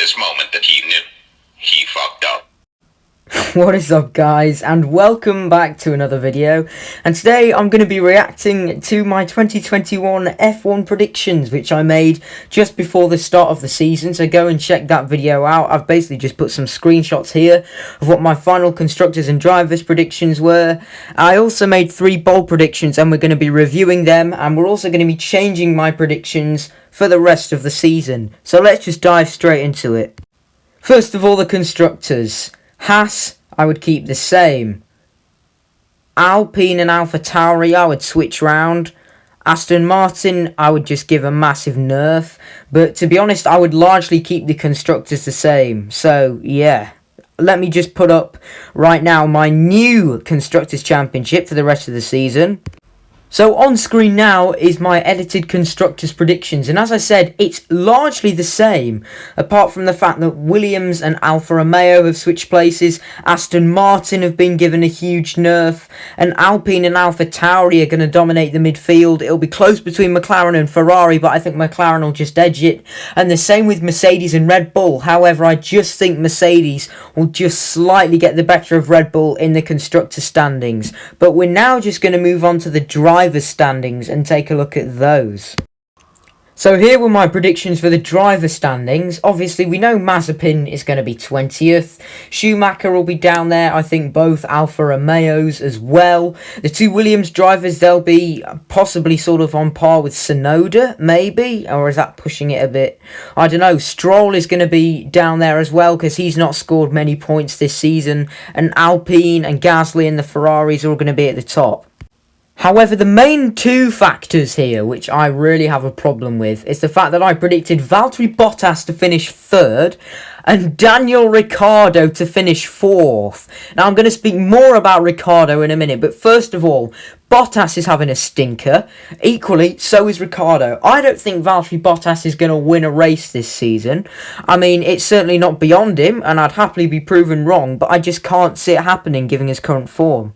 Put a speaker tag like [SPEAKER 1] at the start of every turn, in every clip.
[SPEAKER 1] this moment that he knew he fucked up.
[SPEAKER 2] What is up, guys, and welcome back to another video. And today I'm going to be reacting to my 2021 F1 predictions, which I made just before the start of the season, so go and check that video out. I've basically just put some screenshots here of what my final constructors and drivers predictions were. I also made 3 bold predictions, and we're going to be reviewing them, and we're also going to be changing my predictions for the rest of the season. So let's just dive straight into it. First of all, the constructors. Haas, I would keep the same. Alpine and AlphaTauri, I would switch round. Aston Martin, I would just give a massive nerf. But to be honest, I would largely keep the constructors the same. So, yeah. Let me just put up right now my new Constructors Championship for the rest of the season. So on screen now is my edited Constructors predictions, and as I said, it's largely the same, apart from the fact that Williams and Alfa Romeo have switched places, Aston Martin have been given a huge nerf, and Alpine and AlphaTauri are going to dominate the midfield. It'll be close between McLaren and Ferrari, but I think McLaren will just edge it, and the same with Mercedes and Red Bull. However, I just think Mercedes will just slightly get the better of Red Bull in the Constructors standings. But we're now just going to move on to the drivers standings and take a look at those. So here were my predictions for the driver standings. Obviously, we know Mazepin is going to be 20th. Schumacher will be down there. I think both Alfa Romeos as well. The 2 Williams drivers, they'll be possibly sort of on par with Tsunoda, maybe. Or is that pushing it a bit? I don't know. Stroll is going to be down there as well because he's not scored many points this season. And Alpine and Gasly and the Ferraris are all going to be at the top. However, the main 2 factors here, which I really have a problem with, is the fact that I predicted Valtteri Bottas to finish 3rd and Daniel Ricciardo to finish 4th. Now, I'm going to speak more about Ricciardo in a minute, but first of all, Bottas is having a stinker. Equally, so is Ricciardo. I don't think Valtteri Bottas is going to win a race this season. I mean, it's certainly not beyond him, and I'd happily be proven wrong, but I just can't see it happening given his current form.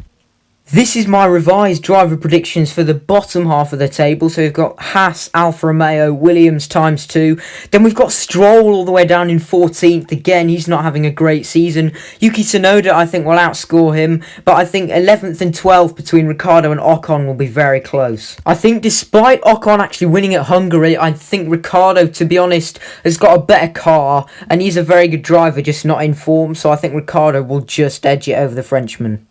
[SPEAKER 2] This is my revised driver predictions for the bottom half of the table. So we've got Haas, Alfa Romeo, Williams times 2. Then we've got Stroll all the way down in 14th. Again, he's not having a great season. Yuki Tsunoda, I think, will outscore him. But I think 11th and 12th between Ricciardo and Ocon will be very close. I think despite Ocon actually winning at Hungary, I think Ricciardo, to be honest, has got a better car. And he's a very good driver, just not in form. So I think Ricciardo will just edge it over the Frenchman.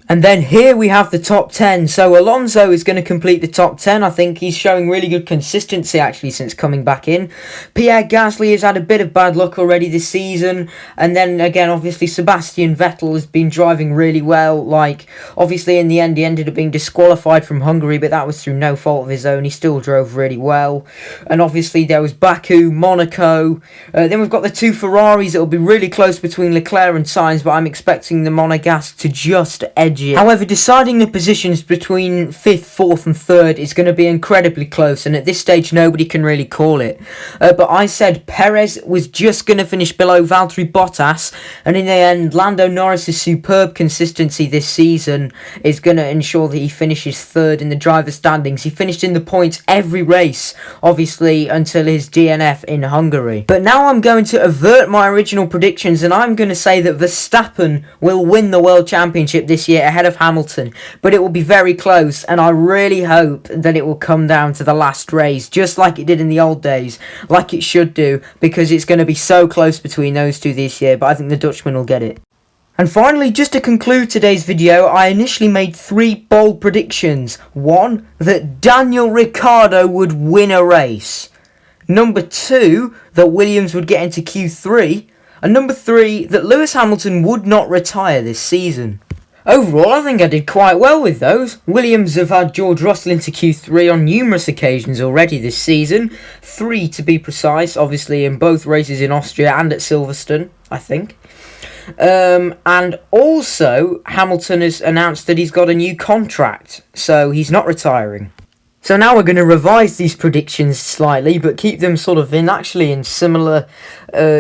[SPEAKER 2] And then here we have the top 10. So Alonso is going to complete the top 10. I think he's showing really good consistency actually since coming back in. Pierre Gasly has had a bit of bad luck already this season. And then again, obviously Sebastian Vettel has been driving really well. Like, obviously in the end he ended up being disqualified from Hungary, but that was through no fault of his own. He still drove really well. And obviously there was Baku, Monaco. Then we've got the 2 Ferraris. It'll be really close between Leclerc and Sainz, but I'm expecting the Monegasque to just edge. However, deciding the positions between 5th, 4th and 3rd is going to be incredibly close, and at this stage nobody can really call it. But I said Perez was just going to finish below Valtteri Bottas, and in the end Lando Norris's superb consistency this season is going to ensure that he finishes 3rd in the driver standings. He finished in the points every race, obviously until his DNF in Hungary. But now I'm going to avert my original predictions, and I'm going to say that Verstappen will win the World Championship this year ahead of Hamilton, but it will be very close, and I really hope that it will come down to the last race, just like it did in the old days, like it should do, because it's going to be so close between those 2 this year, but I think the Dutchman will get it. And finally, just to conclude today's video, I initially made 3 bold predictions. 1, that Daniel Ricciardo would win a race. Number 2, that Williams would get into Q3. And number 3, that Lewis Hamilton would not retire this season. Overall, I think I did quite well with those. Williams have had George Russell into Q3 on numerous occasions already this season. 3 to be precise, obviously in both races in Austria and at Silverstone, I think. And also, Hamilton has announced that he's got a new contract, so he's not retiring. So now we're going to revise these predictions slightly, but keep them sort of in similar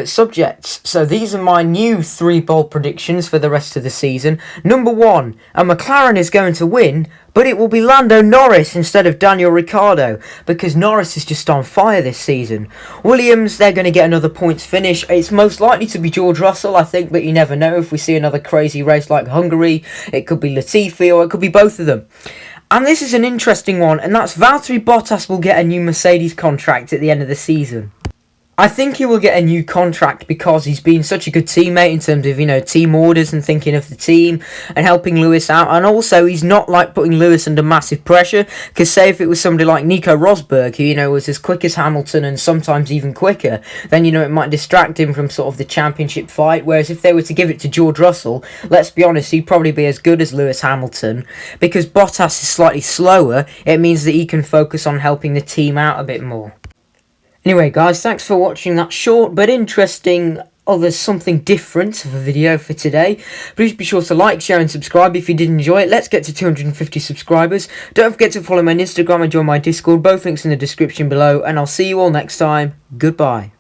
[SPEAKER 2] subjects. So these are my new 3 bold predictions for the rest of the season. Number 1, a McLaren is going to win, but it will be Lando Norris instead of Daniel Ricciardo, because Norris is just on fire this season. Williams, they're going to get another points finish. It's most likely to be George Russell, I think, but you never know. If we see another crazy race like Hungary, it could be Latifi, or it could be both of them. And this is an interesting one, and that's Valtteri Bottas will get a new Mercedes contract at the end of the season. I think he will get a new contract because he's been such a good teammate in terms of, team orders and thinking of the team and helping Lewis out. And also, he's not like putting Lewis under massive pressure. Because say if it was somebody like Nico Rosberg, who, was as quick as Hamilton and sometimes even quicker, then, it might distract him from sort of the championship fight. Whereas if they were to give it to George Russell, let's be honest, he'd probably be as good as Lewis Hamilton. Because Bottas is slightly slower, it means that he can focus on helping the team out a bit more. Anyway guys, thanks for watching that short but interesting, there's something different of a video for today. Please be sure to like, share and subscribe if you did enjoy it. Let's get to 250 subscribers. Don't forget to follow my Instagram and join my Discord, both links in the description below, and I'll see you all next time. Goodbye.